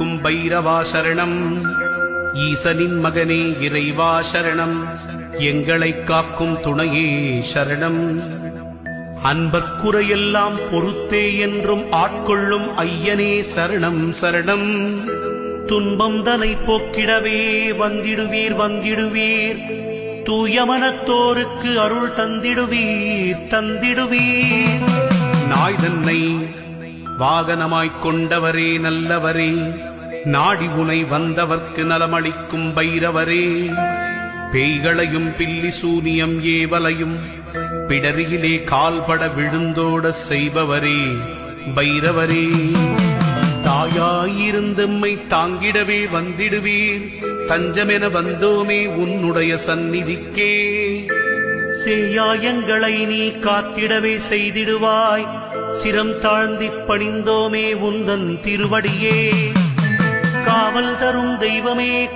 பைரவா சரணம். ஈசனின் மகனே இறைவா சரணம். எங்களைக் காக்கும் துணையே சரணம். அன்பக்குறையெல்லாம் பொறுத்தே என்றும் ஆட்கொள்ளும் ஐயனே சரணம் சரணம். துன்பம் தனை போக்கிடவே வந்திடுவீர் வந்திடுவீர். தூயமனத்தோருக்கு அருள் தந்திடுவீர் தந்திடுவீர். நாய் தன்னை வாகனமாய்க் கொண்டவரே நல்லவரே. நாடி உனை வந்தவர்க்கு நலமளிக்கும் பைரவரே. பேய்களையும் பில்லி சூனியம் ஏவலையும் பிடரியிலே கால்பட விழுந்தோட செய்பவரே பைரவரே. தாயாயிருந்தம்மை தாங்கிடவே வந்திடுவீர். தஞ்சமென வந்தோமே உன்னுடைய சந்நிதிக்கே. சேயாயங்களை நீ காத்திடவே செய்திடுவாய். சிரம் தாழ்ந்திப் பணிந்தோமே உந்தன் திருவடியே. காவல் தரும் தெய்வமே.